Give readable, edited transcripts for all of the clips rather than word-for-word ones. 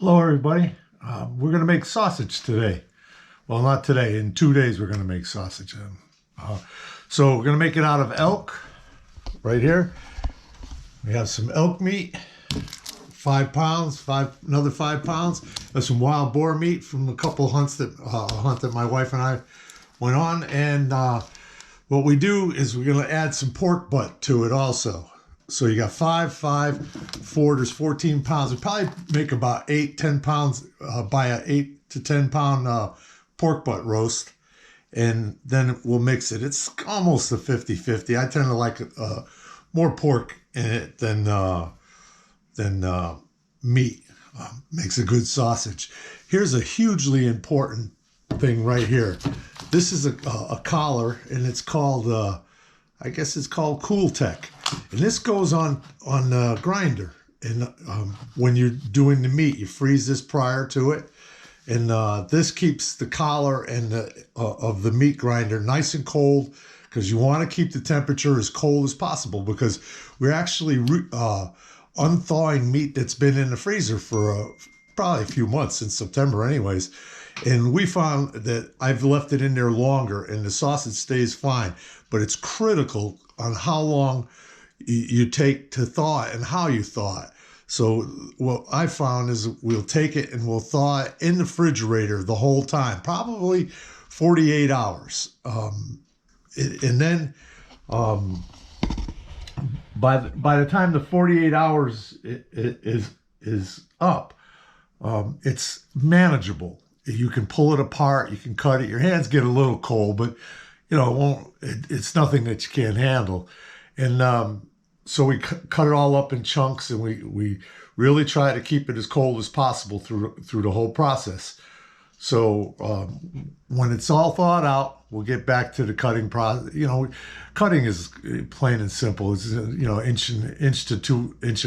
Hello, everybody. We're going to make sausage today. Well, not today. In 2 days, we're going to make sausage. Uh, so we're going to make it out of elk right here. We have some elk meat, 5 pounds, another 5 pounds. There's some wild boar meat from a couple hunts that hunt that my wife and I went on. And what we do is we're going to add some pork butt to it also. So you got 4, there's 14 pounds. We'll probably make about 8-10 pounds, buy a 8 to 10 pound pork butt roast. And then we'll mix it. It's almost a 50-50. I tend to like more pork in it than meat. Makes a good sausage. Here's a hugely important thing right here. This is a collar, and it's called, I guess it's called Cool Tech. And this goes on the grinder. And when you're doing the meat, you freeze this prior to it. And this keeps the collar and of the meat grinder nice and cold, because you want to keep the temperature as cold as possible, because we're actually unthawing meat that's been in the freezer for probably a few months, since September anyways. And we found that I've left it in there longer and the sausage stays fine, but it's critical on how long you take to thaw it and how you thaw it. So what I found is we'll take it and we'll thaw it in the refrigerator the whole time, probably 48 hours. And then by the time the 48 hours is up, it's manageable. You can pull it apart, you can cut it. Your hands get a little cold, but it won't. It's nothing that you can't handle. And so we cut it all up in chunks, and we really try to keep it as cold as possible through the whole process. So when it's all thawed out, we'll get back to the cutting process. Cutting is plain and simple. It's inch to 2.5 inch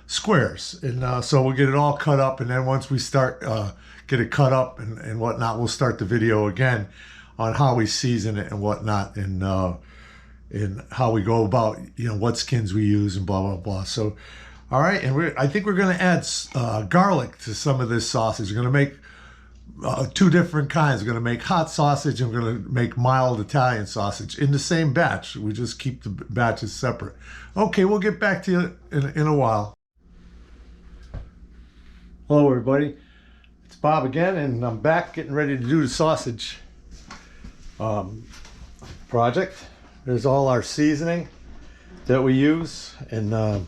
squares, and so we'll get it all cut up. And then once we start get it cut up and whatnot, we'll start the video again on how we season it and whatnot, and how we go about what skins we use and blah blah blah. So all right, and I think we're going to add garlic to some of this sausage. We're going to make 2 different kinds. We're going to make hot sausage, and we're going to make mild Italian sausage in the same batch. We just keep the batches separate. Okay, we'll get back to you in a while. Hello, everybody. It's Bob again, and I'm back getting ready to do the sausage project. There's all our seasoning that we use, and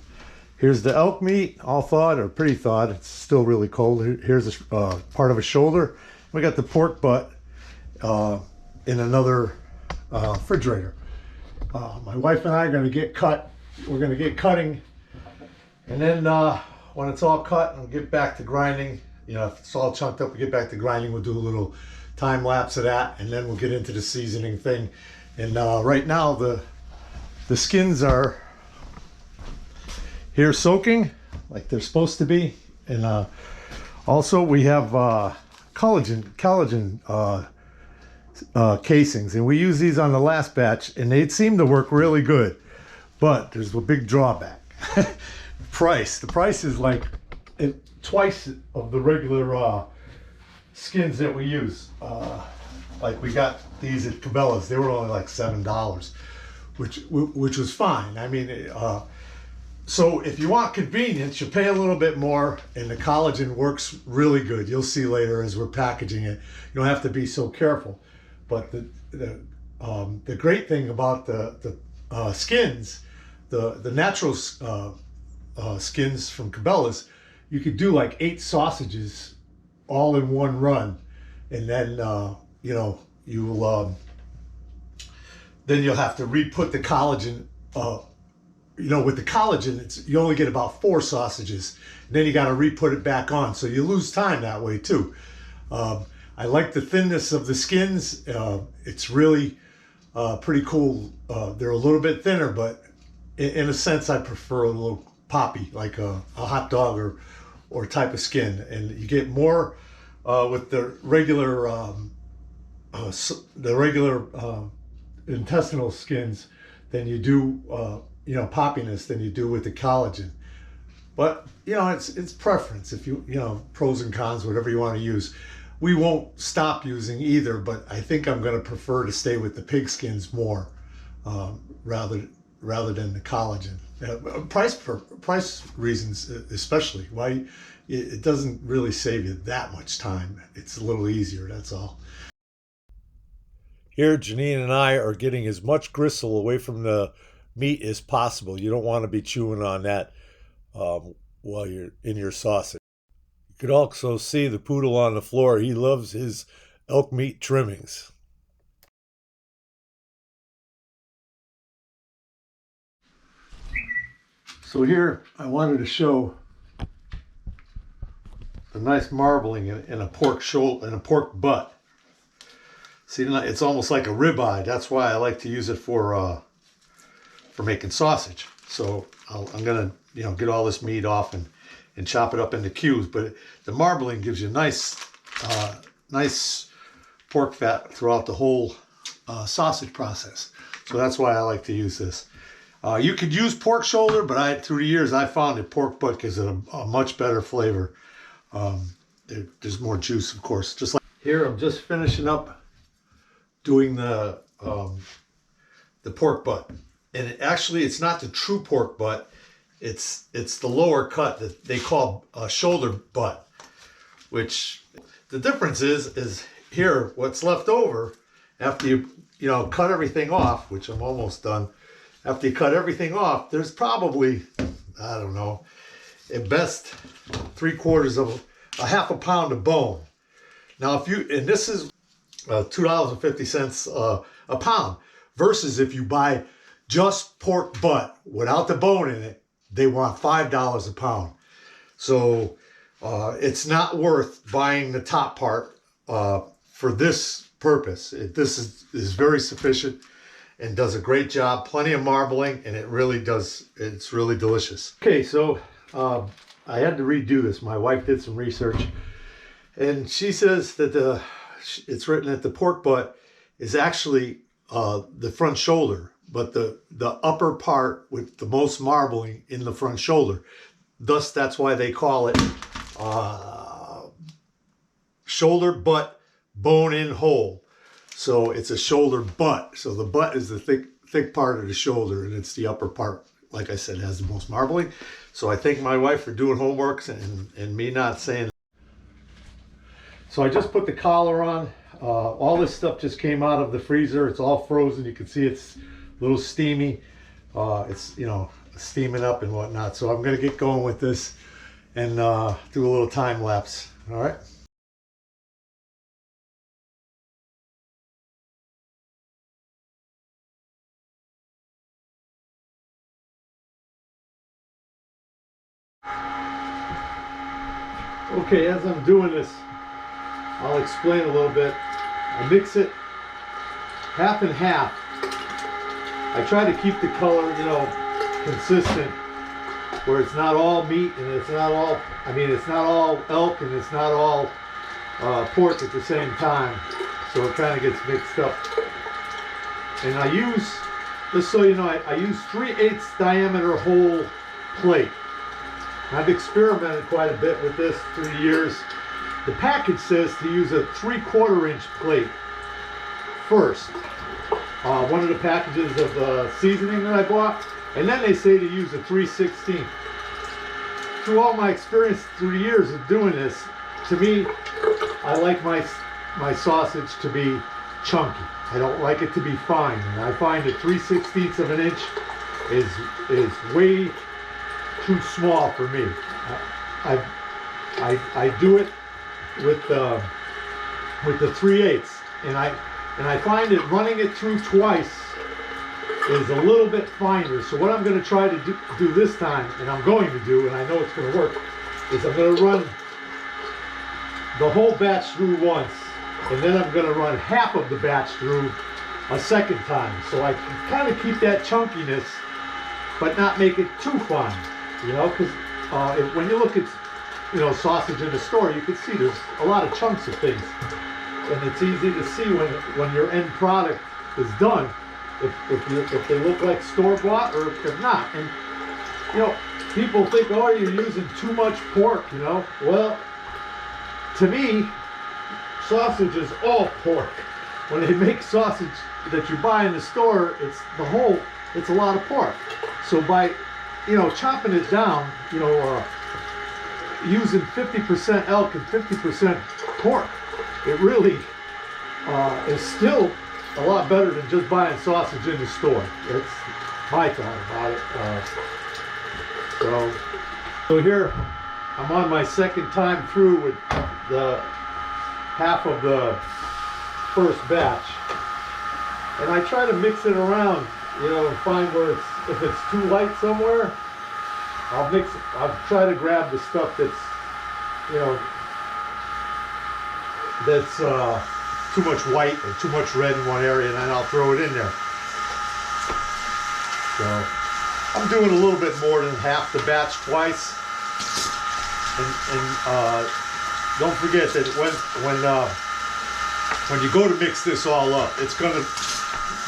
here's the elk meat, all thawed or pretty thawed. It's still really cold. Here's a part of a shoulder. We got the pork butt in another refrigerator. My wife and I are going to get cut. We're going to get cutting, and then when it's all cut, we'll get back to grinding. If it's all chunked up, we get back to grinding. We'll do a little time lapse of that, and then we'll get into the seasoning thing. And right now the skins are here soaking like they're supposed to be. And also we have collagen casings, and we use these on the last batch, and they seem to work really good. But there's a big drawback. Price. The price is like twice of the regular skins that we use. Like we got these at Cabela's. They were only like $7, which was fine. I mean, so if you want convenience, you pay a little bit more, and the collagen works really good. You'll see later as we're packaging it. You don't have to be so careful. But the great thing about the skins, the natural skins from Cabela's, you could do like 8 sausages all in one run, and then then you'll have to re-put the collagen. With the collagen, you only get about 4 sausages, and then you got to re-put it back on, so you lose time that way too. I like the thinness of the skins. It's really pretty cool. They're a little bit thinner, but in a sense, I prefer a little poppy, like a hot dog or type of skin, and you get more with the regular intestinal skins than you do, poppiness than you do with the collagen. But it's preference. If pros and cons, whatever you want to use. We won't stop using either, but I think I'm going to prefer to stay with the pigskins more, rather than the collagen. Price reasons especially. Why it doesn't really save you that much time. It's a little easier. That's all. Here, Janine and I are getting as much gristle away from the meat as possible. You don't want to be chewing on that while you're in your sausage. You could also see the poodle on the floor. He loves his elk meat trimmings. So here I wanted to show the nice marbling in a pork shoulder and a pork butt. See, it's almost like a ribeye. That's why I like to use it for making sausage. So I'm gonna get all this meat off and chop it up into cubes. But the marbling gives you nice pork fat throughout the whole sausage process. So that's why I like to use this. You could use pork shoulder, but through the years I found that pork butt gives it a much better flavor. There's more juice, of course. Just like here, I'm just finishing up doing the pork butt, and it's not the true pork butt. It's the lower cut that they call shoulder butt. Which the difference is here what's left over after you cut everything off, which I'm almost done. After you cut everything off, there's probably, I don't know, at best 3/4 of a half a pound of bone. Now and this is $2.50 a pound, versus if you buy just pork butt without the bone in it, they want $5 a pound. So it's not worth buying the top part for this purpose. This is very sufficient and does a great job. Plenty of marbling, and it's really delicious. Okay, so I had to redo this. My wife did some research, and she says that it's written that the pork butt is actually the front shoulder, but the upper part with the most marbling in the front shoulder. Thus, that's why they call it shoulder butt bone in whole. So it's a shoulder butt. So the butt is the thick part of the shoulder, and it's the upper part, like I said, has the most marbling. So I thank my wife for doing homework and me not saying. So I just put the collar on. All this stuff just came out of the freezer. It's all frozen. You can see it's a little steamy. It's steaming up and whatnot. So I'm gonna get going with this and do a little time lapse. All right. Okay, as I'm doing this, I'll explain a little bit. I mix it half and half. I try to keep the color, consistent, where it's not all meat and it's not all elk and it's not all pork at the same time. So it kind of gets mixed up. And I use, just so you know, I use 3/8 diameter whole plate. I've experimented quite a bit with this through the years. The package says to use a 3/4 inch plate first. One of the packages of seasoning that I bought, and then they say to use a 3/16. Through all my experience through the years of doing this, to me, I like my sausage to be chunky. I don't like it to be fine, and I find that 3/16 of an inch is way too small for me. I do it with the 3/8, and I find that running it through twice is a little bit finer. So what I'm going to try to do this time, and I'm going to do, and I know it's going to work, is I'm going to run the whole batch through once, and then I'm going to run half of the batch through a second time. So I can kind of keep that chunkiness, but not make it too fine. Because when you look at sausage in the store, you can see there's a lot of chunks of things, and it's easy to see when your end product is done if they look like store bought or if they're not. And people think, oh, you're using too much pork, you know. Well, to me, sausage is all pork. When they make sausage that you buy in the store, it's a lot of pork. So by, chopping it down, using 50% elk and 50% pork, it really is still a lot better than just buying sausage in the store. That's my thought about it. So here I'm on my second time through with the half of the first batch, and I try to mix it around, and find where if it's too light somewhere, I'll try to grab the stuff that's too much white or too much red in one area, and then I'll throw it in there. So I'm doing a little bit more than half the batch twice, and don't forget that when you go to mix this all up, it's gonna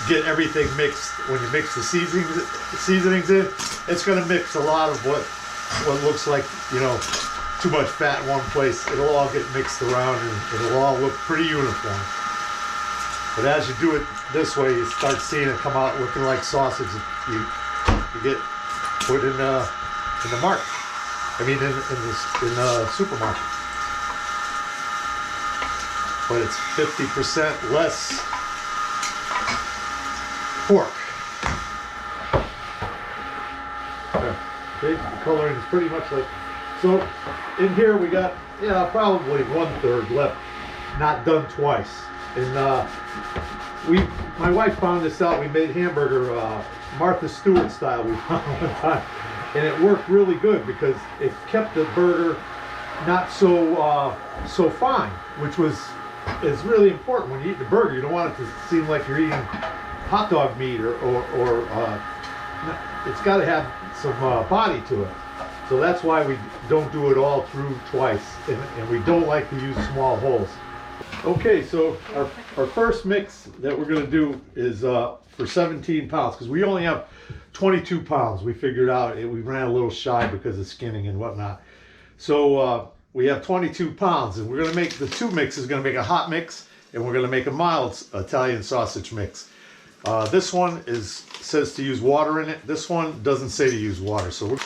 get everything mixed. When you mix the seasonings in, it's gonna mix a lot of what looks like too much fat in one place. It'll all get mixed around and it'll all look pretty uniform. But as you do it this way, you start seeing it come out looking like sausage. You get put in the market. I mean, in the supermarket. But it's 50% less pork. Okay, the coloring is pretty much like. So in here we got probably 1/3 left, not done twice. And my wife found this out. We made hamburger Martha Stewart style. We found one time, and it worked really good because it kept the burger not so fine, which is really important when you eat the burger. You don't want it to seem like you're eating hot dog meat or it's got to have some body to it. So that's why we don't do it all through twice, and we don't like to use small holes. Okay, so our first mix that we're going to do is for 17 pounds, because we only have 22 pounds. We figured out we ran a little shy because of skinning and whatnot. So we have 22 pounds, and we're going to make the two mixes. Going to make a hot mix, and we're going to make a mild Italian sausage mix. This one says to use water in it. This one doesn't say to use water. So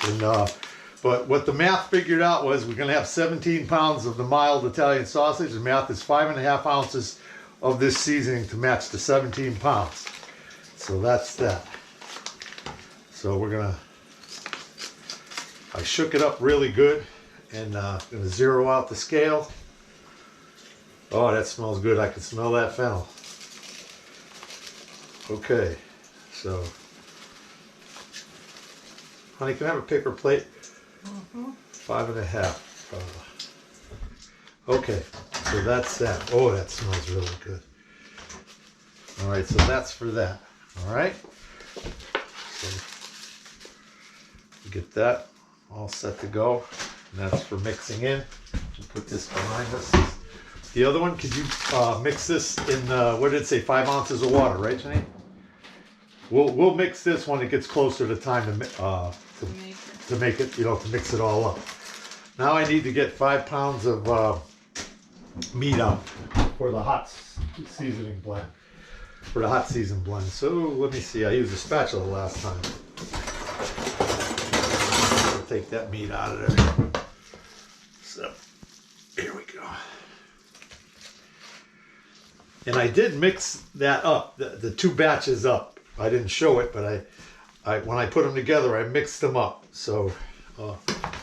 but what the math figured out was we're going to have 17 pounds of the mild Italian sausage. The math is 5.5 ounces of this seasoning to match the 17 pounds. So that's that. So I shook it up really good, and I'm going to zero out the scale. Oh, that smells good. I can smell that fennel. Okay, so honey, can I have a paper plate? 5.5. Okay, so that's that. Oh, that smells really good. All right, so that's for that. All right, so get that all set to go, and that's for mixing in. We'll put this behind us. The other one, could you mix this in? What did it say? 5 ounces of water, right, Janine? We'll mix this when it gets closer to time to make it, to mix it all up. Now I need to get 5 pounds of meat out for the hot seasoning blend. So let me see. I used a spatula last time. I'll take that meat out of there. So here we go. And I did mix that up, the two batches up. I didn't show it, but when I put them together, I mixed them up. So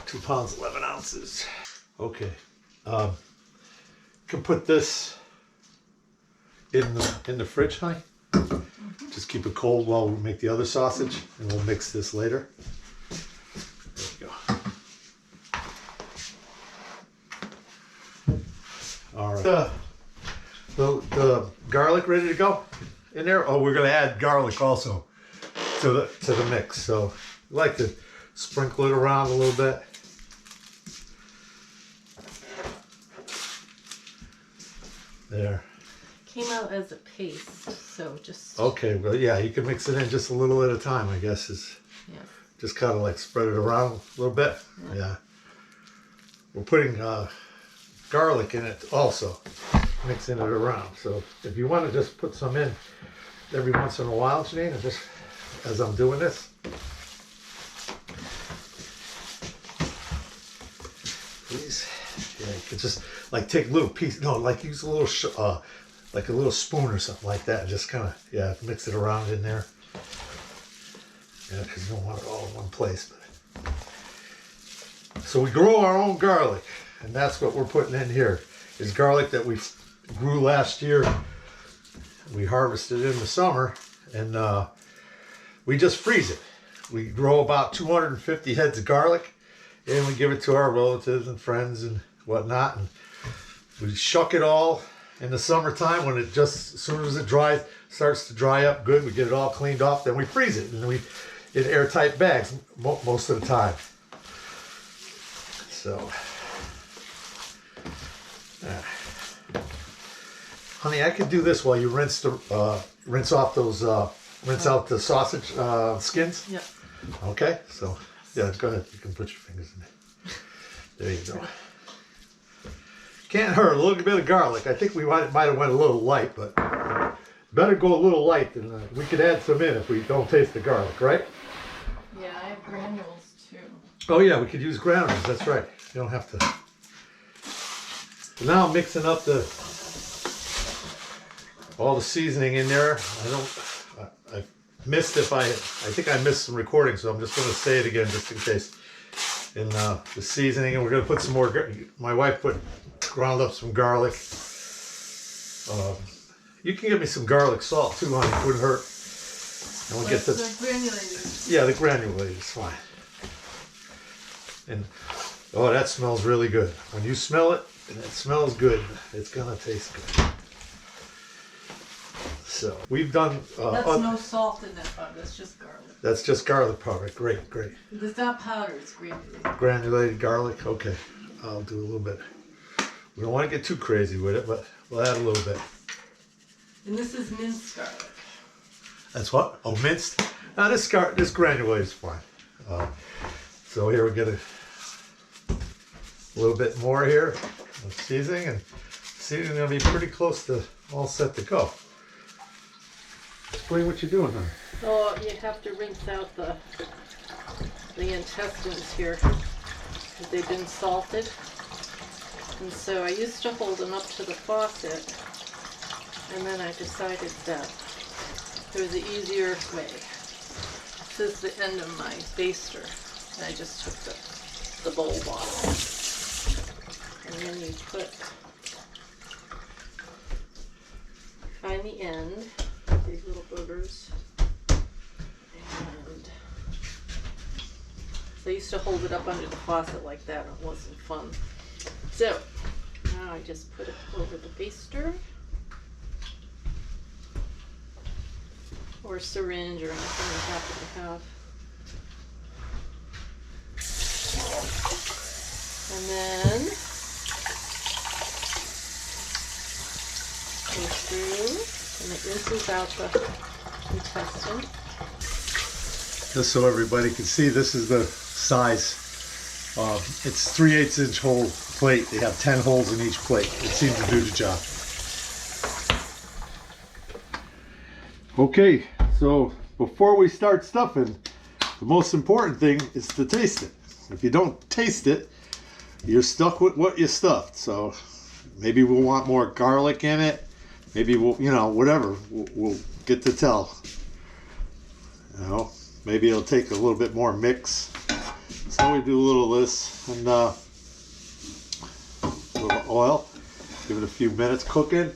2 pounds, 11 ounces. Okay. Can put this in the fridge, honey. Just keep it cold while we make the other sausage, and we'll mix this later. There we go. All right. The garlic ready to go in there? Oh, we're going to add garlic also to the mix. So I like to sprinkle it around a little bit. There. Came out as a paste, so just... Okay, well, yeah, you can mix it in just a little at a time, I guess, is yes. just kind of like spread it around a little bit. Yeah. We're putting garlic in it also, mixing it around. So if you want to just put some in every once in a while, Janine, just as I'm doing this. Please. Yeah, you could just like take a little piece. No, like use a little, like a little spoon or something like that, and just kind of, yeah, mix it around in there. Yeah, because you don't want it all in one place. But. So we grow our own garlic, and that's what we're putting in here. Is garlic that we grew last year. We harvested in the summer, and we just freeze it. We grow about 250 heads of garlic, and we give it to our relatives and friends and whatnot. And we shuck it all in the summertime when it just, as soon as it dries, starts to dry up good, we get it all cleaned off, then we freeze it, and we in airtight bags most of the time. So, honey, I could do this while you rinse off those rinse out the sausage skins. Yep. Okay, so yeah, go ahead. You can put your fingers in there. There you go. Can't hurt. A little bit of garlic. I think we might have went a little light, but better go a little light than we could add some in if we don't taste the garlic, right? Yeah, I have granules too. Oh yeah, we could use granules. That's right. You don't have to. So now I'm mixing up all the seasoning in there. I missed I think I missed some recording, so I'm just going to say it again just in case. In the seasoning, and we're going to put some more. My wife ground up some garlic. You can give me some garlic salt too, honey. It wouldn't hurt. And we'll get the granulated. Yeah, the granulated is fine. And oh, that smells really good. When you smell it, and it smells good, it's gonna taste good. So we've done. That's no salt in that powder. That's just garlic. That's just garlic powder. Great, great. It's not powder. It's granulated. Granulated garlic. Okay, I'll do a little bit. We don't want to get too crazy with it, but we'll add a little bit. And this is minced garlic. That's what? Oh, minced? Now this granulated is fine. So here we get a little bit more here of seasoning, and seasoning is going to be pretty close to all set to go. Explain what you're doing, honey. Oh, you have to rinse out the intestines here because they've been salted. And so I used to hold them up to the faucet, and then I decided that there was an easier way. This is the end of my baster, and I just took the bowl bottle. And then you put, find the end, these little boogers. And so I used to hold it up under the faucet like that, and it wasn't fun. So now I just put it over the baster or syringe or anything you happen to have. And then go through, and it rinses out the intestine. Just so everybody can see, this is the size. It's 3/8 inch hole plate. They have 10 holes in each plate. It seems to do the job. Okay, so before we start stuffing, the most important thing is to taste it. If you don't taste it, you're stuck with what you stuffed. So maybe we'll want more garlic in it. Maybe we'll, whatever. We'll get to tell. Maybe it'll take a little bit more mix. So we do a little of this and a little oil. Give it a few minutes cooking.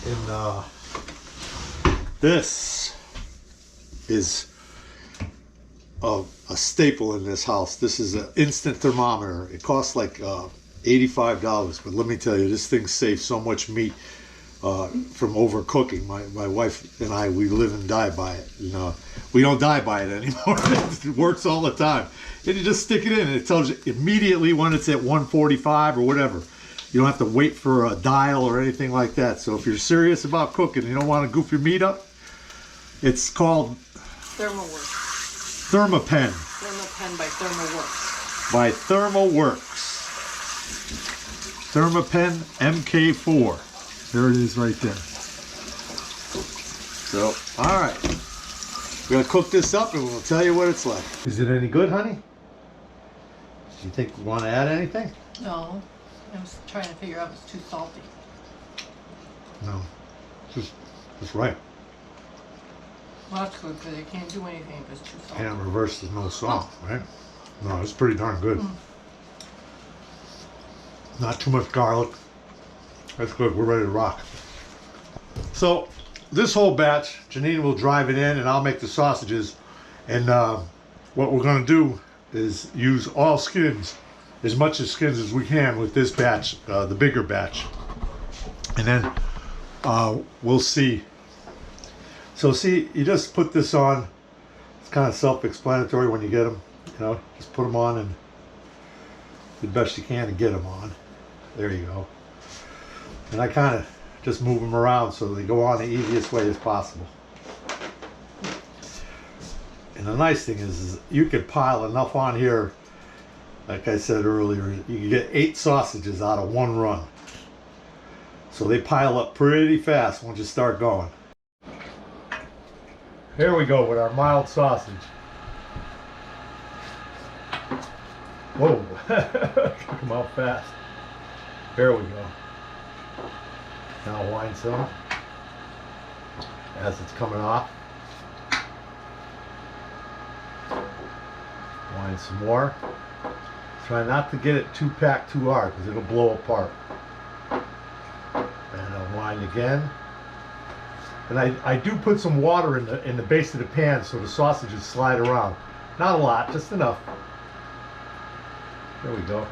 And this is a staple in this house. This is an instant thermometer. It costs like $85, but let me tell you, this thing saves so much meat from overcooking. My wife and I, we live and die by it. We don't die by it anymore. It works all the time. And you just stick it in, and it tells you immediately when it's at 145 or whatever. You don't have to wait for a dial or anything like that. So if you're serious about cooking and you don't want to goof your meat up, it's called Thermaworks. Thermapen. pen by ThermoWorks. By ThermoWorks. ThermaPen MK4. There it is right there. So, all right. We're going to cook this up and we'll tell you what it's like. Is it any good, honey? Do you think we want to add anything? No, I was trying to figure out if it's too salty. No. Just right. Well, that's good because you can't do anything if it's too salty. And reverse is no salt, right? No, it's pretty darn good. Not too much garlic. That's good. We're ready to rock. So, this whole batch, Janine will drive it in and I'll make the sausages. And what we're going to do is use all skins, as much as skins as we can with this batch, the bigger batch. And then we'll see. So see, you just put this on. It's kind of self-explanatory when you get them. You know, just put them on and do the best you can to get them on. There you go. And I kind of just move them around so they go on the easiest way as possible. And the nice thing is you can pile enough on here, like I said earlier, you can get 8 sausages out of one run. So they pile up pretty fast once you start going. Here we go with our mild sausage. Whoa, come out fast. There we go. Now wind some as it's coming off. Wind some more. Try not to get it too packed too hard because it'll blow apart. And I'll wind again. And I do put some water in the base of the pan so the sausages slide around. Not a lot, just enough. There we go.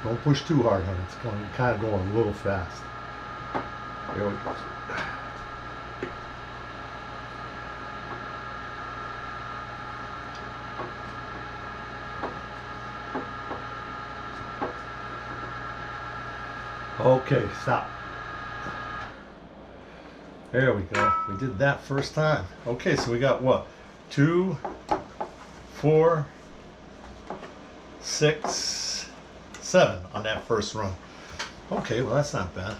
Don't push too hard on it. It's going kind of going a little fast. There we go. Okay, stop. There we go. We did that first time. Okay, so we got what? 2, 4, 6, 7 on that first run. Okay, well that's not bad.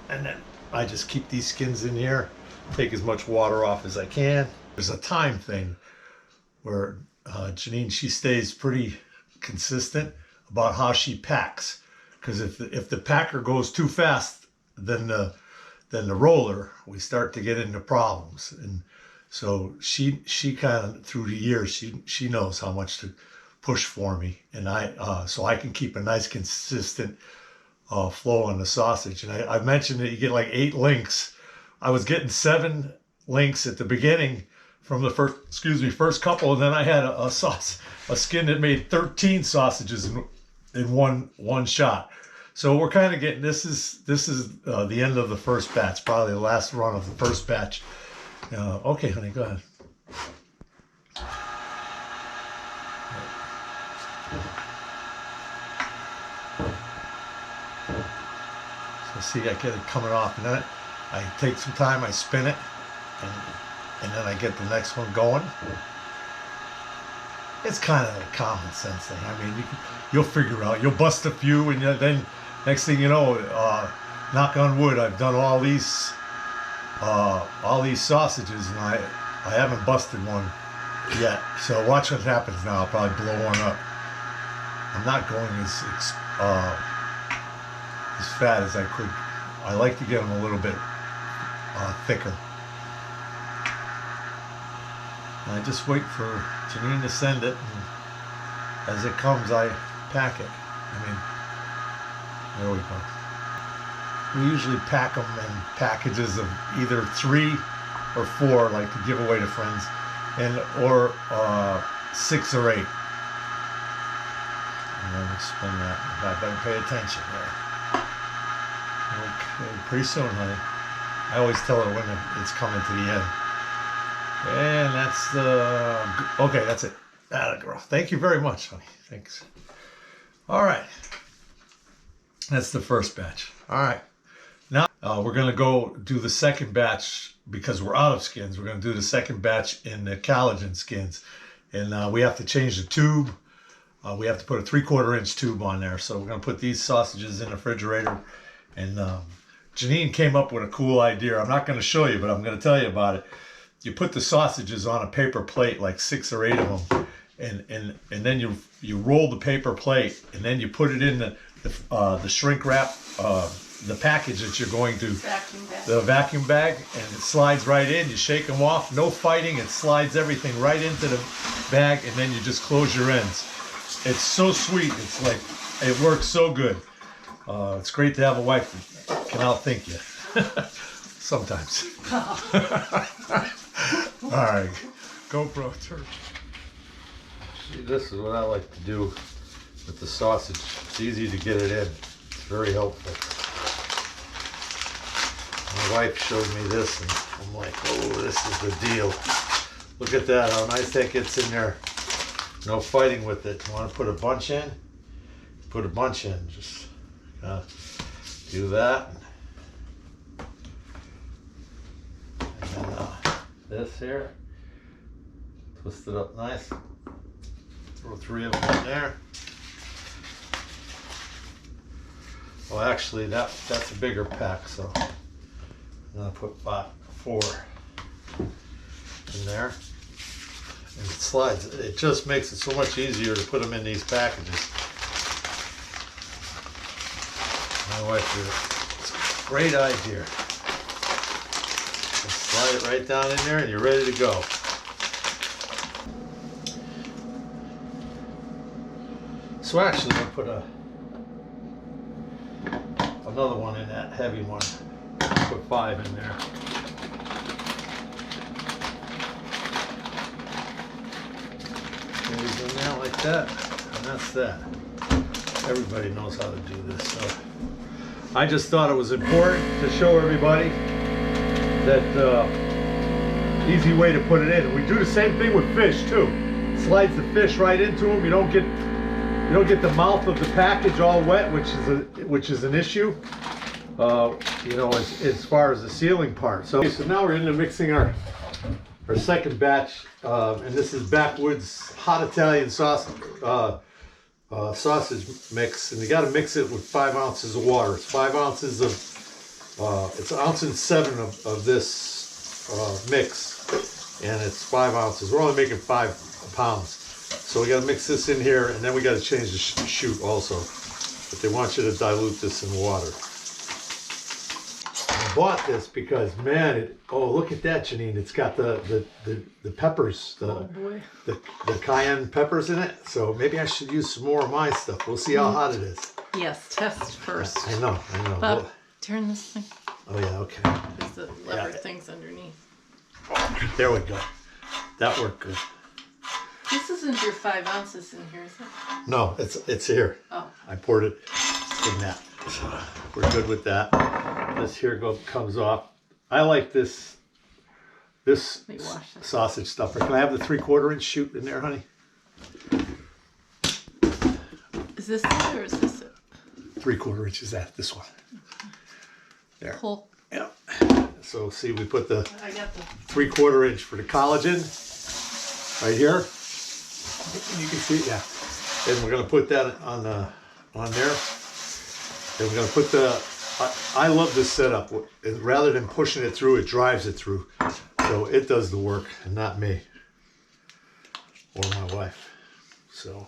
And then I just keep these skins in here, take as much water off as I can. There's a time thing where Janine, she stays pretty consistent about how she packs. Because if the packer goes too fast, then the roller, we start to get into problems. And so she kind of through the years she knows how much to push for me, and so I can keep a nice consistent flow on the sausage. And I mentioned that you get like 8 links. I was getting 7 links at the beginning from the first couple, and then I had a skin that made 13 sausages in one shot. So we're kind of getting, this is the end of the first batch, probably the last run of the first batch. Okay, honey, go ahead. So see, I get it coming off, and then I take some time, I spin it, and then I get the next one going. It's kind of a common sense thing. I mean, you'll figure out, you'll bust a few, and then next thing you know, knock on wood, I've done all these sausages, and I haven't busted one yet. So watch what happens now. I'll probably blow one up. I'm not going as fat as I could. I like to get them a little bit thicker. And I just wait for Janine to send it, and as it comes, I pack it. I mean, there we go. We usually pack them in packages of either 3 or 4, like to give away to friends, or 6 or 8. And then we spin that. I better pay attention there. Okay, pretty soon, honey. I always tell her when it's coming to the end. And that's okay, that's it. Atta girl. Thank you very much, honey. Thanks. All right. That's the first batch. All right. Now we're going to go do the second batch because we're out of skins. We're going to do the second batch in the collagen skins. and we have to change the tube. We have to put a 3/4 inch tube on there. So we're gonna put these sausages in the refrigerator. And Janine came up with a cool idea. I'm not gonna show you, but I'm gonna tell you about it. You put the sausages on a paper plate, like 6 or 8 of them, and then you roll the paper plate, and then you put it in the shrink wrap, the package that you're going to, the vacuum bag, and it slides right in. You shake them off, no fighting. It slides everything right into the bag, and then you just close your ends. It's so sweet. It's like, it works so good. It's great to have a wife that can outthink you. Sometimes. All right, GoPro turn. See, this is what I like to do with the sausage. It's easy to get it in. It's very helpful. My wife showed me this, and I'm like, oh, this is the deal. Look at that, how nice that gets in there. No fighting with it. You want to put a bunch in? Put a bunch in. Just do that. And then this here. Twist it up nice. Throw 3 of them in there. Well, actually, that's a bigger pack, so I'm gonna put about 4 in there. And it slides. It just makes it so much easier to put them in these packages. My wife did it. It's a great idea. Just slide it right down in there, and you're ready to go. So actually, I'll put another one in that heavy one. Put 5 in there. Maybe in there like that, and that's that. Everybody knows how to do this. So I just thought it was important to show everybody that easy way to put it in. And we do the same thing with fish too. Slides the fish right into them. You don't get the mouth of the package all wet, which is an issue. You know, as far as the sealing part. So now we're into mixing our second batch, and this is Backwoods hot Italian sausage mix, and you got to mix it with 5 ounces of water. It's 5 ounces of it's 1 7 ounces of this mix, and it's 5 ounces. We're only making 5 pounds. So we got to mix this in here, and then we got to change the chute also. But they want you to dilute this in water. I bought this because, man, oh, look at that, Janine. It's got the peppers, the cayenne peppers in it. So maybe I should use some more of my stuff. We'll see how hot it is. Yes, test first. I know. Bob, Well, turn this thing. oh, yeah, okay. There's the lever things underneath. There we go. That worked good. This isn't your 5 ounces in here, is it? No, it's here. Oh. I poured it in that. So we're good with that. This here comes off. I like this sausage stuffer. Can I have the 3/4 inch chute in there, honey? Is this it or is this it? 3/4 inch is that, this one. There. Pull. Yeah. So see, we put the I got the 3/4 inch for the collagen right here. You can see, yeah. And we're gonna put that on there. And we're gonna put I love this setup. Rather than pushing it through, it drives it through. So it does the work and not me or my wife. So,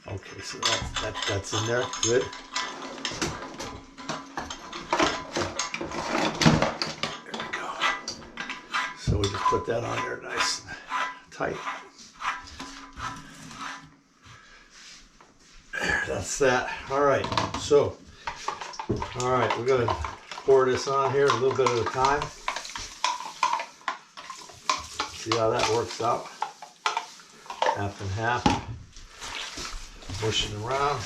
okay, so that's in there, good. There we go. So we just put that on there nice and tight. There, that's that. All right, so, all right, we're gonna pour this on here a little bit at a time. See how that works out. Half and half. Mushing around.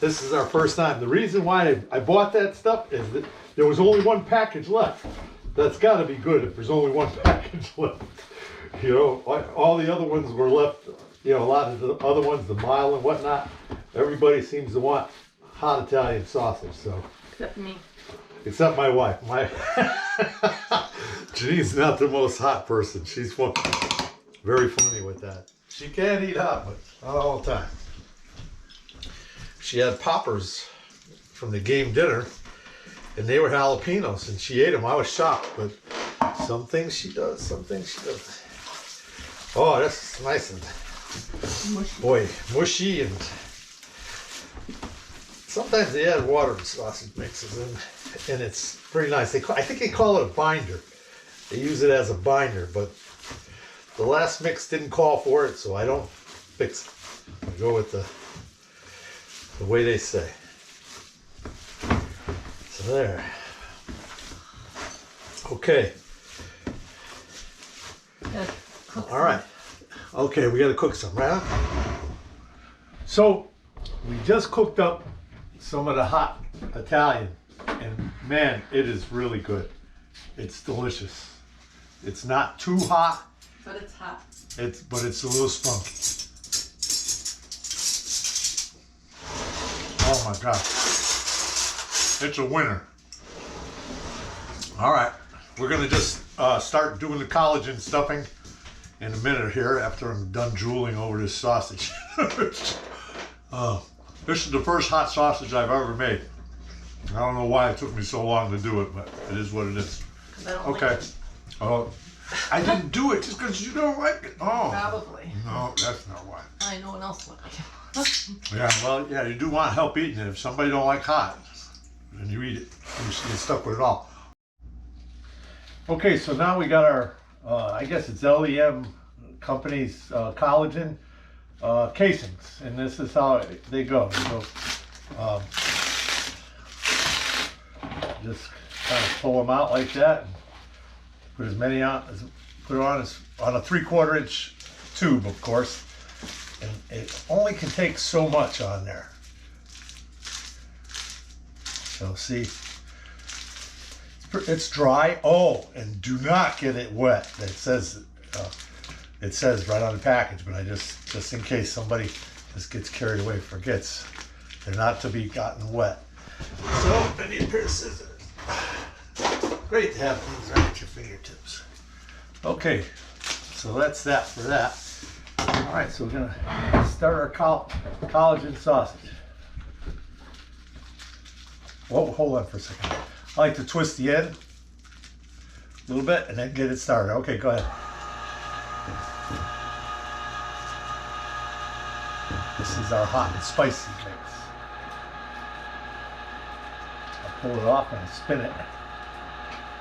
This is our first time. The reason why I bought that stuff is that there was only 1 package left. That's got to be good if there's only 1 package left. You know, all the other ones were left. You know, a lot of the other ones, the mile and whatnot, everybody seems to want hot Italian sausage. So except me. Except my wife. Janine's not the most hot person. She's very funny with that. She can eat hot, but not all the time. She had poppers from the game dinner, and they were jalapenos, and she ate them. I was shocked, but some things she does, some things she doesn't. Oh, that's nice and mushy, and sometimes they add water to sausage mixes, and it's pretty nice. I think they call it a binder. They use it as a binder, but the last mix didn't call for it, so I don't fix it. I go with the way they say. So there. Okay. All right. Okay, we got to cook some, right? So we just cooked up some of the hot Italian, and man, it is really good. It's delicious. It's not too hot, But it's hot. but it's a little spunky. Oh my God. It's a winner. All right, we're gonna just start doing the collagen stuffing in a minute here after I'm done drooling over this sausage. This is the first hot sausage I've ever made. I don't know why it took me so long to do it, but it is what it is. Okay. Oh, I didn't do it just because you don't like it. Oh. Probably. No, that's not why. No one else would like it. Yeah, well, yeah, you do want help eating it. If somebody don't like hot, then you eat it. You're stuck with it all. Okay, so now we got our, I guess it's LEM company's collagen casings, and this is how they go. So, just kind of pull them out like that, and put as many on, put it on a 3/4 inch tube, of course, and it only can take so much on there. So see, it's dry. Oh, and do not get it wet. It says right on the package, but I just in case somebody just gets carried away, forgets, they're not to be gotten wet. So I need a pair of scissors. Great to have things right at your fingertips. Okay, so that's that for that. All right, so we're gonna start our collagen sausage. Whoa, hold on for a second. I like to twist the end a little bit and then get it started. Okay, go ahead. This is our hot and spicy mix. I pull it off and I spin it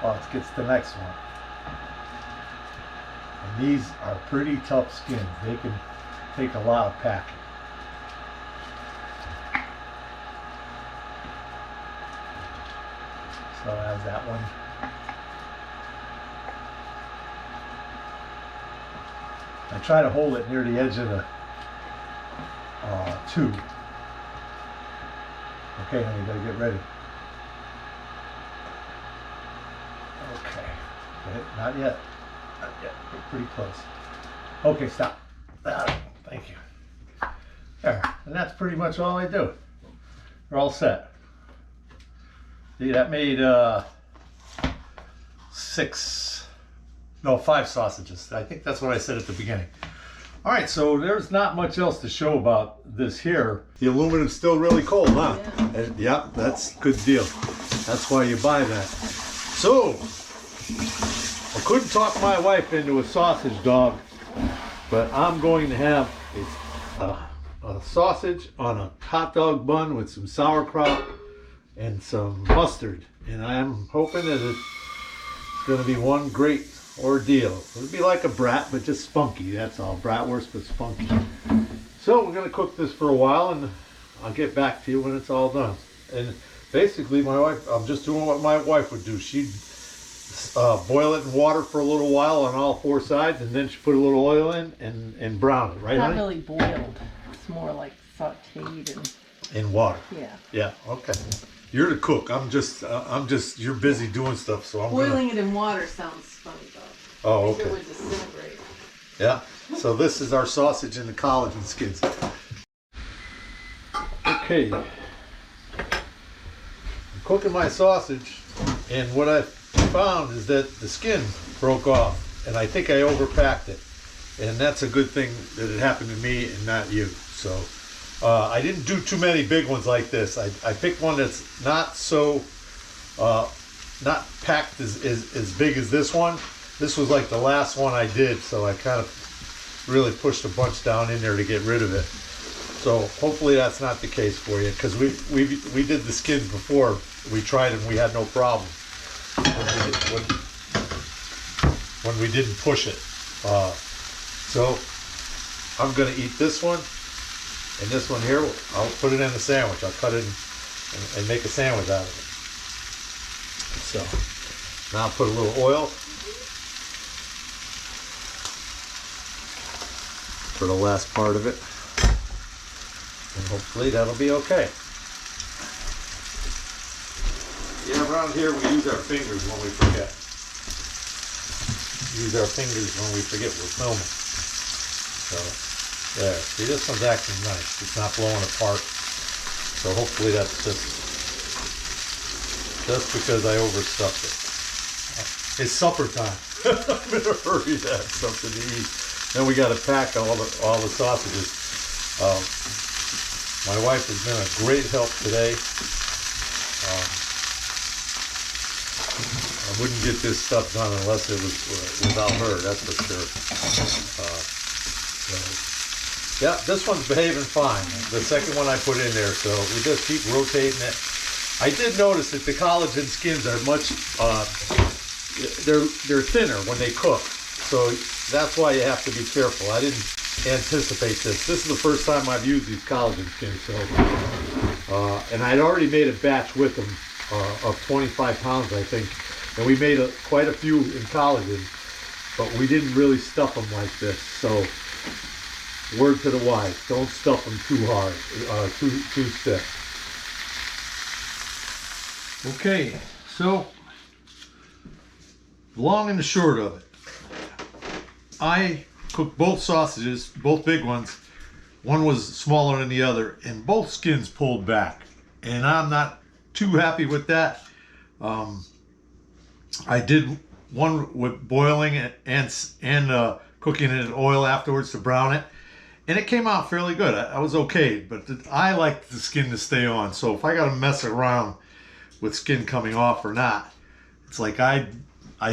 while it gets the next one. And these are pretty tough skins. They can take a lot of packing. So as that one. I try to hold it near the edge of the tube. Okay, now you gotta get ready. Okay, not yet. Not yet. We're pretty close. Okay, stop. Thank you. There, and that's pretty much all I do. We're all set. See, that made 5 sausages. I think that's what I said at the beginning. All right, so there's not much else to show about this here. The aluminum's still really cold, huh? Yeah. Yeah, that's a good deal. That's why you buy that. So, I couldn't talk my wife into a sausage dog, but I'm going to have a sausage on a hot dog bun with some sauerkraut and some mustard. And I'm hoping that it's going to be one great ordeal. It'll be like a brat, but just spunky. That's all. Bratwurst, but spunky. So we're going to cook this for a while, and I'll get back to you when it's all done. And basically, my wife, I'm just doing what my wife would do. She'd boil it in water for a little while on all 4 sides, and then she put a little oil in and brown it. Right, Not honey? really boiled. It's more like sauteed and. In water. Yeah. Yeah. Okay. You're the cook. I'm just. You're busy doing stuff, so I'm Boiling it in water sounds funny though. Oh, I think okay. it would disintegrate. Yeah. So this is our sausage and the collagen skins. Okay. I'm cooking my sausage, and what I found is that the skin broke off, and I think I overpacked it. And that's a good thing that it happened to me and not you. So I didn't do too many big ones like this. I picked one that's not so, not packed as big as this one. This was like the last one I did, so I kind of really pushed a bunch down in there to get rid of it. So hopefully that's not the case for you, because we did the skins before. We tried them, we had no problem when we didn't push it. So I'm going to eat this one, and this one here, I'll put it in a sandwich. I'll cut it and make a sandwich out of it. So now I'll put a little oil for the last part of it, and hopefully that'll be okay. Yeah, around here we use our fingers when we forget. Use our fingers when we forget we're filming. So, there. See, this one's acting nice. It's not blowing apart. So hopefully that's just because I overstuffed it. It's supper time. I'm in a hurry to have something to eat. Then we got to pack all the sausages. My wife has been a great help today. I wouldn't get this stuff done unless it was without her, that's for sure. Yeah, this one's behaving fine. The second one I put in there, so we just keep rotating it. I did notice that the collagen skins are much, they're thinner when they cook, so that's why you have to be careful. I didn't anticipate this. This is the first time I've used these collagen skins, so, and I'd already made a batch with them of 25 pounds, I think. And we made quite a few in collagen, but we didn't really stuff them like this. So, word to the wise, don't stuff them too hard, too stiff. Okay, so, long and the short of it, I cooked both sausages, both big ones. One was smaller than the other, and both skins pulled back. And I'm not too happy with that. I did one with boiling it and cooking it in oil afterwards to brown it, and it came out fairly good. I was okay, but I like the skin to stay on. So if I got to mess around with skin coming off or not, it's like I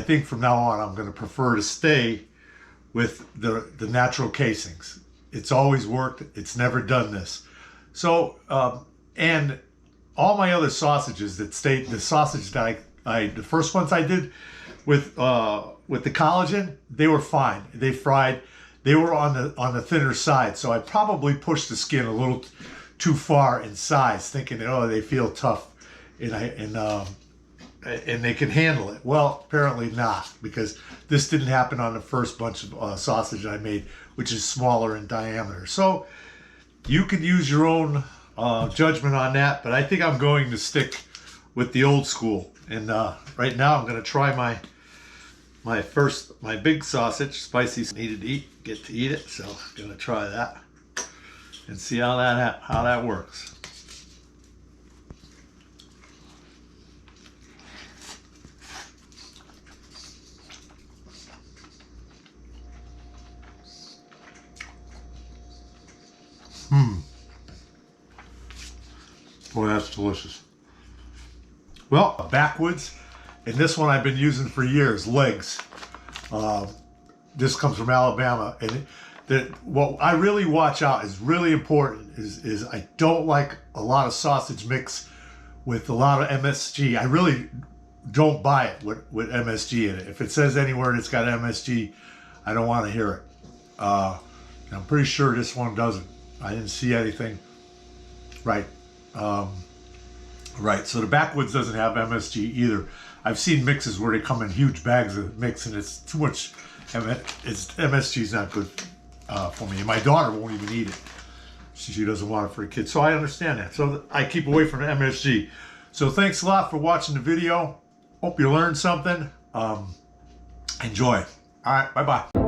think from now on I'm going to prefer to stay with the natural casings. It's always worked. It's never done this. So and all my other sausages that stayed, the sausage that the first ones I did with the collagen, they were fine. They fried. They were on the thinner side, so I probably pushed the skin a little too far in size, thinking that, oh, they feel tough and they can handle it. Well, apparently not, because this didn't happen on the first bunch of sausage I made, which is smaller in diameter. So you could use your own judgment on that, but I think I'm going to stick with the old school. And right now I'm going to try my big sausage, spicy. Needed to get to eat it, so I'm going to try that and see how that works. Boy, that's delicious. Well, backwoods, and this one I've been using for years, legs. This comes from Alabama, and what I really watch out is really important is I don't like a lot of sausage mix with a lot of MSG. I really don't buy it with MSG in it. If it says anywhere it's got MSG, I don't want to hear it. I'm pretty sure this one doesn't. I didn't see anything. Right. Right, so the backwoods doesn't have MSG either. I've seen mixes where they come in huge bags of mix, and it's too much. MSG is not good for me. And my daughter won't even eat it. She doesn't want it for a kid. So I understand that. So I keep away from the MSG. So thanks a lot for watching the video. Hope you learned something. Enjoy. All right, bye-bye.